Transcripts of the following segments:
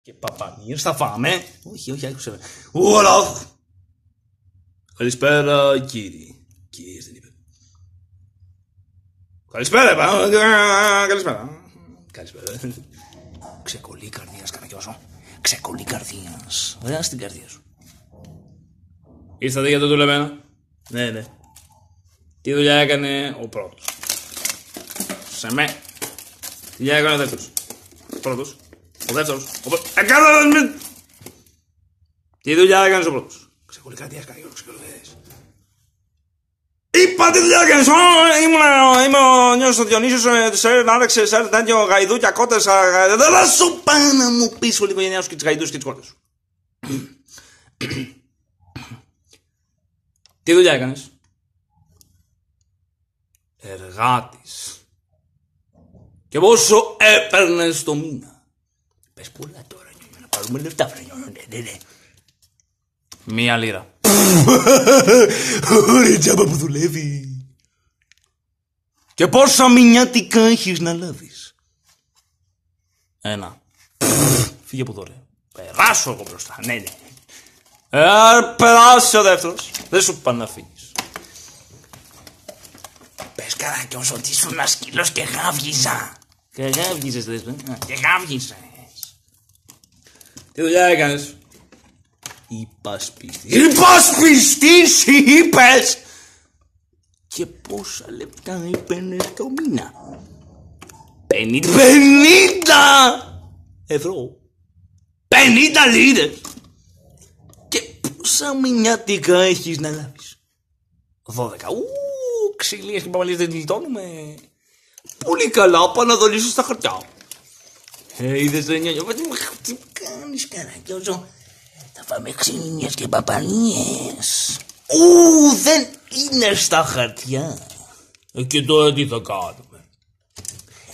Και παπανίες θα φάμε. Όχι, όχι, άκουσε. Ουλαχ. Καλησπέρα, κύριοι. Κύριοι δεν είπε. Καλησπέρα, καλησπέρα. Καλησπέρα. Ξεκολλή καρδίας, Καραγκιόζο. Ξεκολλή καρδίας. Ωραία στην καρδία σου. Ήρθατε για το δουλεμένα. Ναι, ναι. Τι δουλειά έκανε ο πρώτος? Σε με. Τι δουλειά έκανε ο δεύτερος? Ο πρώτος. Ο δεύτερος. Τι δουλειά έκανες ο πρώτος? Ξεκολλή καρδίας, Καραγκιόζο, ξεκολλή καρδίας. Είπα τι δουλειά έκανες! Είμαι ο νιός ο Διονύσιος, άραξες τέτοιο γαϊδούκια κότες. Δεν θα σου πάω να μου πεις όλη η οικογένειά σου και τις γαϊδούς και τις κότες σου. Τι δουλειά έκανες? Εργάτης. Και πόσο έπαιρνες το μήνα? Πες πολλά τώρα, να πάρουμε λεφτά. Μία λίρα. Ωραία τζάμπα που δουλεύει. Και πόσα μηνιάτικα έχεις να λάβεις? Ένα. Φύγε από εδώ ρε. Περάσω εγώ μπροστά. Ναι, ναι. Περάσει ο δεύτερος. Δεν σου πάνε να φύγεις. Πες Καραγκιόζο ότι ήσουν ένα σκύλος και γάβγιζα. Και γάβγιζες λες. Και γάβγιζες. Τι δουλειά έκανες? Υπασπιστής. Υπασπιστής είπες! Και πόσα λεπτά έπαιρνες το μήνα? 50 ευρώ. 50 λίρες. Και πόσα μηνιάτικα έχεις να λάβεις? 12. Ξυλίες και παπαλίες δεν γλιτώνουμε. Πολύ καλά, πάω να δολήσω στα χαρτιά. Είδες ρε νιόνιο, τι κάνεις Καραγκιόζο? Θα φάμε ξυλίες και παπαλίες. Δεν είναι στα χαρτιά. Και τώρα τι θα κάνουμε?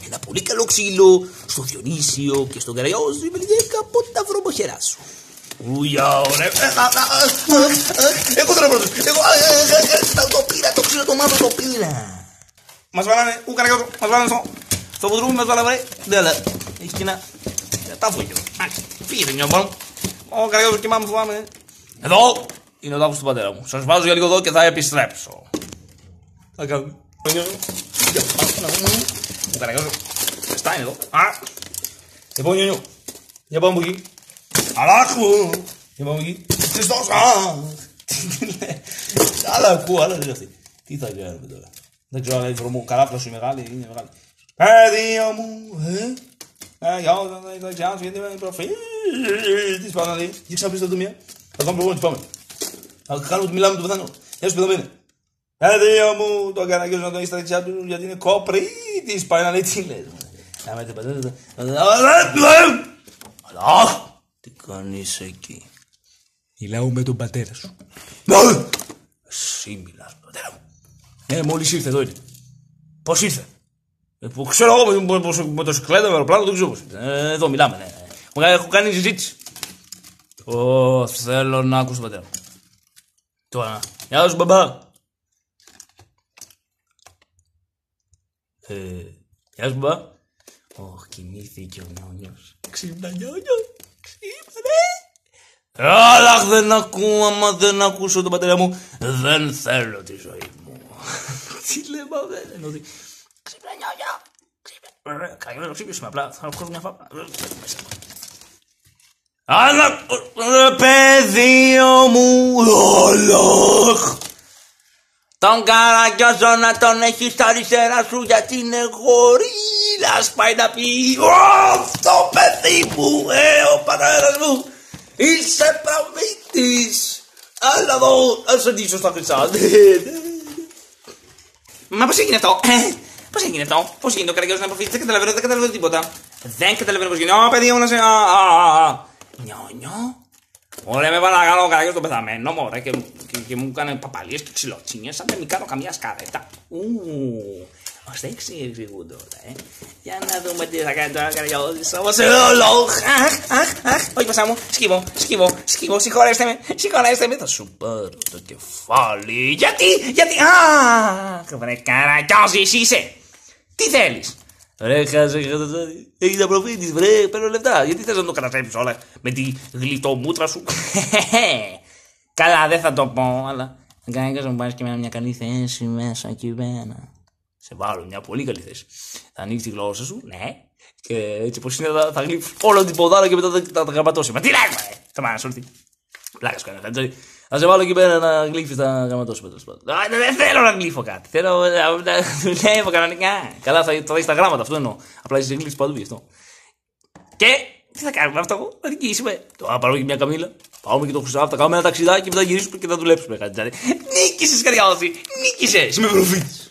Ένα πολύ καλό ξύλο στο Διονύσιο και στον Καραγκιόζο είμαι λίγα από τα βρωμοχερά σου. Ουιά, ωραία. Εγώ τώρα πρώτος. Το πήρα, το ξύλο το μαύρο το πήρα. Μας βάλανε, Καραγκιόζο, μας βάλανε στο βουδρούμι, μας βάλανε. Δεν έχει και ένα τάφο. Φύγε δεν νιώμο. Ο Καραγκιόζο και μάμα φοβάμαι. Εδώ είναι ο τάφος του πατέρα μου. Σας βάζω για λίγο εδώ και θα επιστρέψω. Θα κάνουμε. Ο Καραγκιόζο. Στά είναι εδώ. Λοιπόν νιόνιο. Για πάμε από εκεί. Αλάχου. Για πάμε εκεί. Χριστός. Άλλα ακούω, άλλα δεν αυτή. Τι θα κάνουμε τώρα? Δεν ξέρω αν η καράφλα σου είναι μεγάλη. Είναι μεγάλη. Παιδίο μου. Για όλα τα εξιάνους γιατί είμαι προφήτης Παναδί. Και ξαπλήστε το μία. Θα πάμε προπόνηση, πάμε. Θα κάνουμε ότι μιλάμε του πεθανού. Γεια σου παιδομήνε. Παιδίο μου, τον Καραγκιόζο να τον έχει στα δεξιά του γιατί είναι κοπρίτης Παναδί. Τι λες? Αλλά, τι κάνεις εκεί? Μιλάω με τον πατέρα σου. Εσύ μιλάς με τον πατέρα μου? Μόλις ήρθε, εδώ είναι. Πώς ήρθε? Που ξέρω εγώ με το σικλέτο, με το αεροπλάνο, δεν ξέρω πώς. Εδώ μιλάμε, ναι. Έχω κάνει συζήτηση. Θέλω να ακούσω τον πατέρα μου. Τώρα, γεια σου μπαμπά. Γεια σου μπαμπά. Κοιμήθηκε ο νιόνιος. Ξύπνα νιόνιο. Ξύπνε. Αλλά δεν ακούω, άμα δεν ακούσω τον πατέρα μου, δεν θέλω τη ζωή μου. Τι λέμε αυτό? Ξύπνα νιόνιο. Ξύπνα. Καραγκιόζο ξύπνησε απλά. Θα έχω μια φάπα. Αλλά παιδίο μου. Ολοχ. Τον Καραγκιόζο να τον έχεις στα αριστερά σου γιατί είναι γορίλας. Πάει να πει αυτό παιδί μου, ο πατέρας μου. Είσαι προφήτης. Αλλά εδώ θα σε ντύσω στα χρυσά. Μα πώς έγινε αυτό? Πώς έγινε αυτό? Πώς έγινε ο Καραγκιόζος να προφήτης? Δεν καταλαβαίνω τίποτα. Δεν καταλαβαίνω πώς γίνεται. Παιδί μου να σε... Νιόνιο. Ωραία, με βάλα να κάνω ο Καραγκιόζος τον πεθαμένο μωρέ και μου έκανε παπαλίες και ξυλοτσίνιες σαν να μην κάνω καμία σκαρέτα. Ως δεν εξηγούν τώρα, Για να δούμε τι θα κάνει τώρα ο Καραγκιόζος. Όμως όχι πασά μου, σκύβω, συγχωρέστε με, θα σου πάρω το κεφάλι. Γιατί, βρε Καραγκιόζης είσαι. Τι θέλεις? Ρε, έχει τα προφήτης, βρε, παίρνω λεφτά. Γιατί θες να το καταστρέψεις όλα με τη γλιτομούτρα σου? Καλά, δεν θα το πω, αλλά κανένας να μου πάρεις και μια καλή θέση μέσα εκεί πέρα. Σε βάλω μια πολύ καλή θέση. Θα ανοίξει τη γλώσσα σου, ναι, και έτσι πως είναι θα γλύψει όλο την ποδάρα και μετά θα τα γραμματώσει. Μα τι λες, θα μ' ανασορθεί. Πλάκα σου κανένα. Θα σε βάλω εκεί πέρα να γλύφεις τα γραμματώσιμα. Δεν θέλω να γλύφω κάτι. Θέλω να δουλεύω κανονικά. Καλά, θα δεις τα γράμματα, αυτό εννοώ. Απλά είσαι γλύφεις παντού γι' αυτό. Και τι θα κάνουμε αυτό, θα νικήσουμε. Τώρα πάρουμε και μια καμίλα. Πάμε και το Χρυσάφι, θα κάνουμε ένα ταξιδάκι και μετά γυρίσουμε και θα δουλέψουμε κάτι. Νίκησες, καριώθη. Νίκησες. Είμαι προφήτης.